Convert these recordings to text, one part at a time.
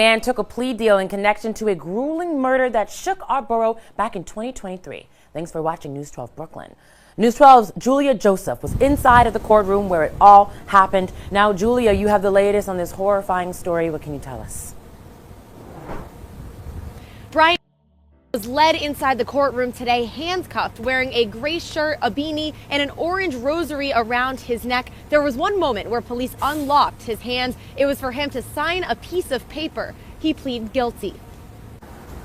man took a plea deal in connection to a grueling murder that shook our borough back in 2023. Thanks for watching News 12 Brooklyn. News 12's Julia Joseph was inside of the courtroom where it all happened. Now, Julia, you have the latest on this horrifying story. What can you tell us? Brian was led inside the courtroom today, handcuffed, wearing a gray shirt, a beanie, and an orange rosary around his neck. There was one moment where police unlocked his hands. It was for him to sign a piece of paper. He pleaded guilty.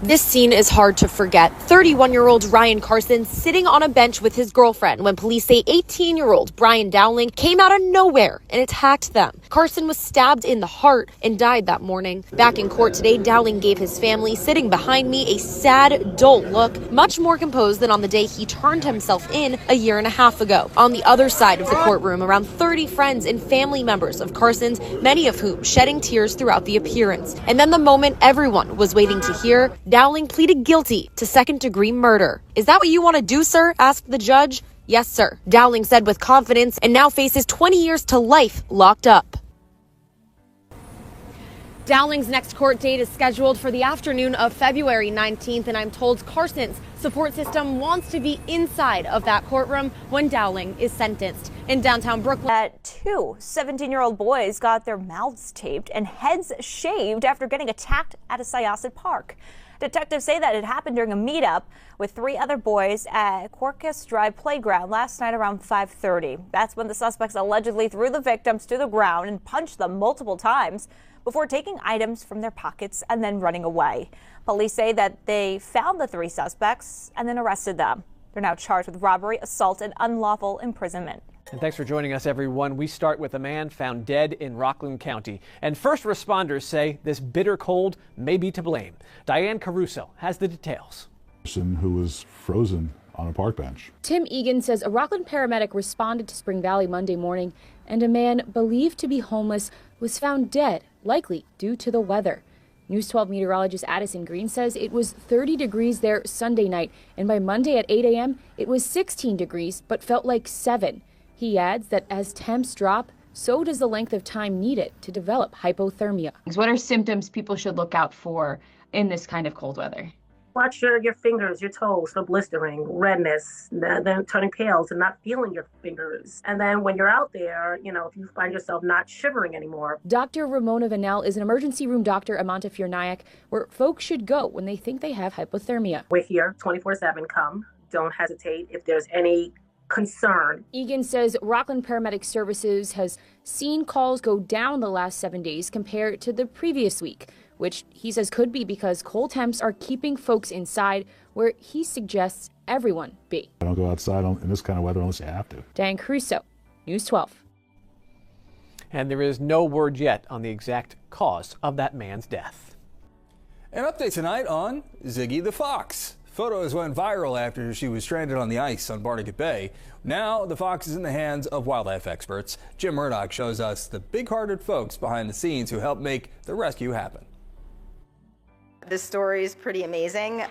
This scene is hard to forget. 31-year-old Ryan Carson sitting on a bench with his girlfriend when police say 18-year-old Brian Dowling came out of nowhere and attacked them. Carson was stabbed in the heart and died that morning. Back in court today, Dowling gave his family sitting behind me a sad, dull look, much more composed than on the day he turned himself in a year and a half ago. On the other side of the courtroom, around 30 friends and family members of Carson's, many of whom shedding tears throughout the appearance. And then the moment everyone was waiting to hear, Dowling pleaded guilty to second-degree murder. "Is that what you want to do, sir?" asked the judge. "Yes, sir," Dowling said with confidence, and now faces 20 years to life locked up. Dowling's next court date is scheduled for the afternoon of February 19th, and I'm told Carson's support system wants to be inside of that courtroom when Dowling is sentenced. In downtown Brooklyn, two 17-year-old boys got their mouths taped and heads shaved after getting attacked at a Syosset park. Detectives say that it happened during a meetup with three other boys at Corcus Drive Playground last night around 5:30. That's when the suspects allegedly threw the victims to the ground and punched them multiple times before taking items from their pockets and then running away. Police say that they found the three suspects and then arrested them. They're now charged with robbery, assault, and unlawful imprisonment. And thanks for joining us, everyone. We start with a man found dead in Rockland County. And first responders say this bitter cold may be to blame. Diane Caruso has the details. Person who was frozen on a park bench. Tim Egan says a Rockland paramedic responded to Spring Valley Monday morning, and a man believed to be homeless was found dead, likely due to the weather. News 12 meteorologist Addison Green says it was 30 degrees there Sunday night, and by Monday at 8 a.m. it was 16 degrees, but felt like 7. He adds that as temps drop, so does the length of time needed to develop hypothermia. What are symptoms people should look out for in this kind of cold weather? Watch your fingers, your toes, the blistering, redness, then turning pale and not feeling your fingers. And then when you're out there, if you find yourself not shivering anymore. Dr. Ramona Vanel is an emergency room doctor at Montefiore Nyack, where folks should go when they think they have hypothermia. We're here 24/7. Come. Don't hesitate if there's any concern. Egan says Rockland Paramedic Services has seen calls go down the last 7 days compared to the previous week, which he says could be because cold temps are keeping folks inside, where he suggests everyone be. Don't go outside in this kind of weather unless you have to. Diane Caruso, News 12. And there is no word yet on the exact cause of that man's death. An update tonight on Ziggy the Fox. Photos went viral after she was stranded on the ice on Barnegat Bay. Now the fox is in the hands of wildlife experts. Jim Murdoch shows us the big-hearted folks behind the scenes who helped make the rescue happen. This story is pretty amazing.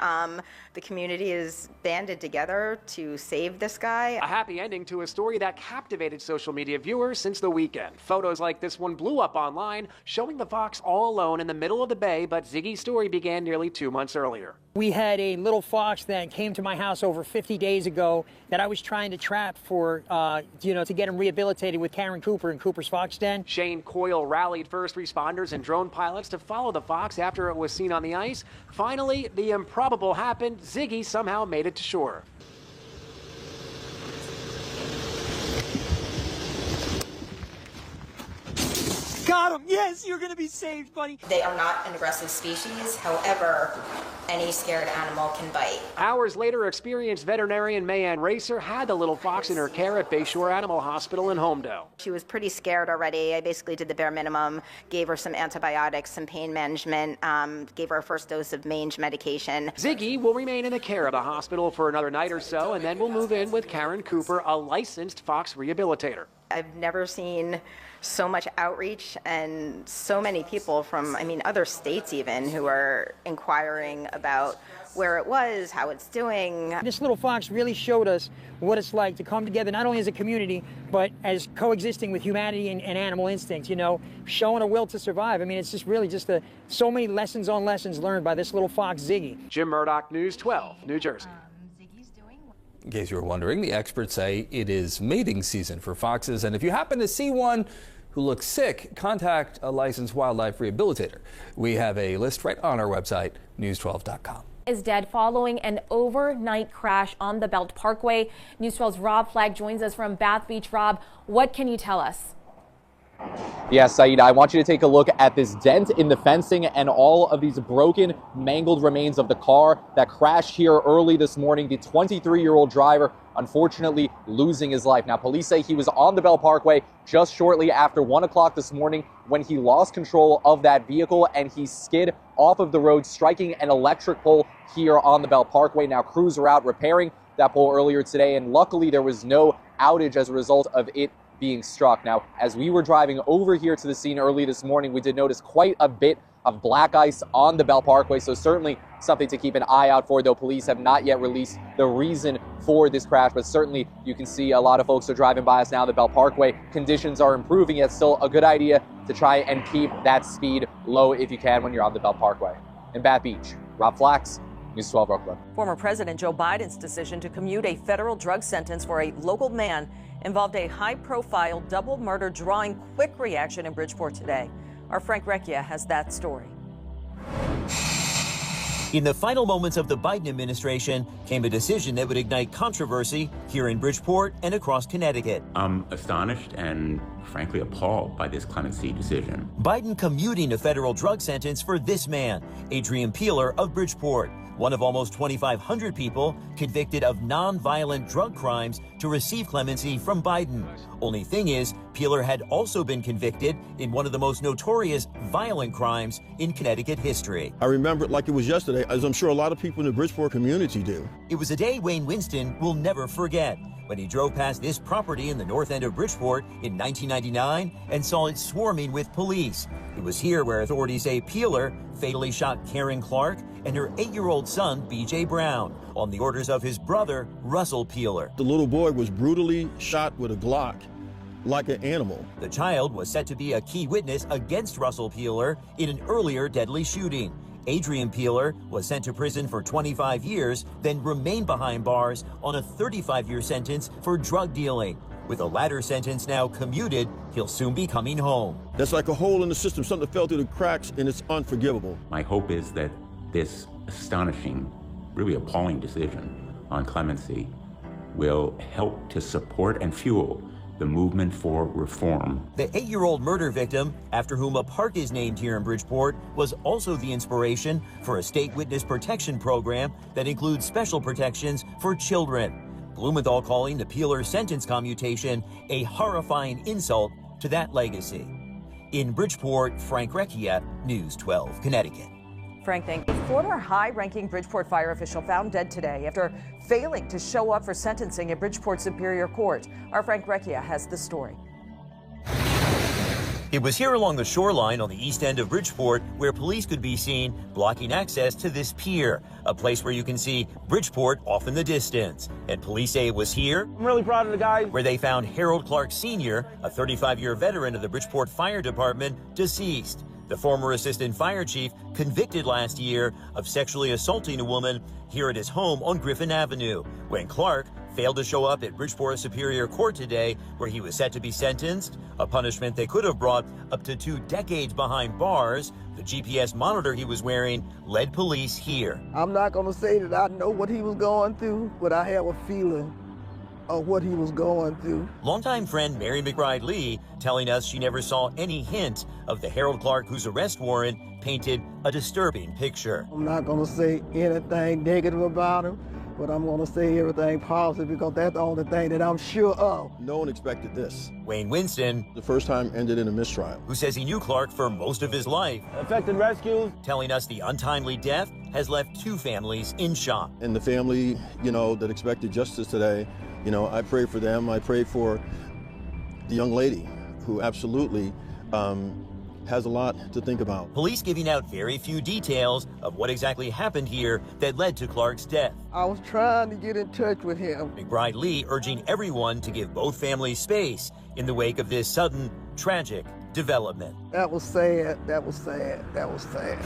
The community is banded together to save this guy. A happy ending to a story that captivated social media viewers since the weekend. Photos like this one blew up online, showing the fox all alone in the middle of the bay, but Ziggy's story began nearly 2 months earlier. We had a little fox that came to my house over 50 days ago that I was trying to trap for, to get him rehabilitated with Karen Cooper in Cooper's Fox Den. Shane Coyle rallied first responders and drone pilots to follow the fox after it was seen on the ice. Finally, the improbable happened. Ziggy somehow made it to shore. Got him! Yes, you're gonna be saved, buddy! They are not an aggressive species. However, any scared animal can bite. Hours later, experienced veterinarian Mayanne Racer had the little fox in her care at Bayshore Animal Hospital in Homedale. She was pretty scared already. I basically did the bare minimum, gave her some antibiotics, some pain management, gave her a first dose of mange medication. Ziggy will remain in the care of the hospital for another night or so, and then we'll move in with Karen Cooper, a licensed fox rehabilitator. I've never seen so much outreach and so many people from, other states even, who are inquiring about where it was, how it's doing. This little fox really showed us what it's like to come together, not only as a community, but as coexisting with humanity and animal instincts, showing a will to survive. It's just really so many lessons on lessons learned by this little fox, Ziggy. Jim Murdoch, News 12, New Jersey. In case you were wondering, the experts say it is mating season for foxes, and if you happen to see one who looks sick, contact a licensed wildlife rehabilitator. We have a list right on our website, news12.com. Is dead following an overnight crash on the Belt Parkway. News 12's Rob Flagg joins us from Bath Beach. Rob, what can you tell us? Yes, Saida, I want you to take a look at this dent in the fencing and all of these broken, mangled remains of the car that crashed here early this morning. The 23-year-old driver, unfortunately, losing his life. Now, police say he was on the Bell Parkway just shortly after 1 o'clock this morning when he lost control of that vehicle and he skid off of the road, striking an electric pole here on the Bell Parkway. Now, crews are out repairing that pole earlier today, and luckily there was no outage as a result of it being struck. Now, as we were driving over here to the scene early this morning, we did notice quite a bit of black ice on the Bell Parkway, so certainly something to keep an eye out for, though police have not yet released the reason for this crash. But certainly you can see a lot of folks are driving by us now. The Bell Parkway conditions are improving. It's still a good idea to try and keep that speed low if you can when you're on the Bell Parkway. In Bath Beach, Rob Flax, News 12 Brooklyn. Former President Joe Biden's decision to commute a federal drug sentence for a local man involved a high-profile double murder, drawing quick reaction in Bridgeport today. Our Frank Recchia has that story. In the final moments of the Biden administration came a decision that would ignite controversy here in Bridgeport and across Connecticut. I'm astonished and frankly appalled by this clemency decision. Biden commuting a federal drug sentence for this man, Adrian Peeler of Bridgeport, one of almost 2,500 people convicted of non-violent drug crimes to receive clemency from Biden. Only thing is, Peeler had also been convicted in one of the most notorious violent crimes in Connecticut history. I remember it like it was yesterday, as I'm sure a lot of people in the Bridgeport community do. It was a day Wayne Winston will never forget, when he drove past this property in the north end of Bridgeport in 1999 and saw it swarming with police. It was here where authorities say Peeler fatally shot Karen Clark and her 8-year-old son, B.J. Brown, on the orders of his brother, Russell Peeler. The little boy was brutally shot with a Glock like an animal. The child was set to be a key witness against Russell Peeler in an earlier deadly shooting. Adrian Peeler was sent to prison for 25 years, then remained behind bars on a 35-year sentence for drug dealing. With the latter sentence now commuted, he'll soon be coming home. That's like a hole in the system, something fell through the cracks, and it's unforgivable. My hope is that this astonishing, really appalling decision on clemency will help to support and fuel the movement for reform. The 8-year-old murder victim, after whom a park is named here in Bridgeport, was also the inspiration for a state witness protection program that includes special protections for children. Blumenthal calling the Peeler sentence commutation a horrifying insult to that legacy. In Bridgeport, Frank Recchia, News 12, Connecticut. Frank, thank you. A former high-ranking Bridgeport fire official found dead today after failing to show up for sentencing at Bridgeport Superior Court. Our Frank Recchia has the story. It was here along the shoreline on the east end of Bridgeport where police could be seen blocking access to this pier, a place where you can see Bridgeport off in the distance. And police say it was here, I'm really proud of the guy, where they found Harold Clark Sr., a 35-year veteran of the Bridgeport Fire Department, deceased. The former assistant fire chief convicted last year of sexually assaulting a woman here at his home on Griffin Avenue, when Clark failed to show up at Bridgeport Superior Court today, where he was set to be sentenced, a punishment they could have brought up to 2 decades behind bars. The GPS monitor he was wearing led police here. I'm not going to say that I know what he was going through, but I have a feeling of what he was going through. Longtime friend Mary McBride Lee telling us she never saw any hint of the Harold Clark whose arrest warrant painted a disturbing picture. I'm not going to say anything negative about him, but I'm going to say everything positive because that's the only thing that I'm sure of. No one expected this. Wayne Winston, the first time ended in a mistrial, who says he knew Clark for most of his life, effected rescues, telling us the untimely death has left 2 families in shock. And the family, that expected justice today, I pray for them. I pray for the young lady who absolutely has a lot to think about. Police giving out very few details of what exactly happened here that led to Clark's death. I was trying to get in touch with him. McBride Lee urging everyone to give both families space in the wake of this sudden, tragic development. That was sad. That was sad. That was sad.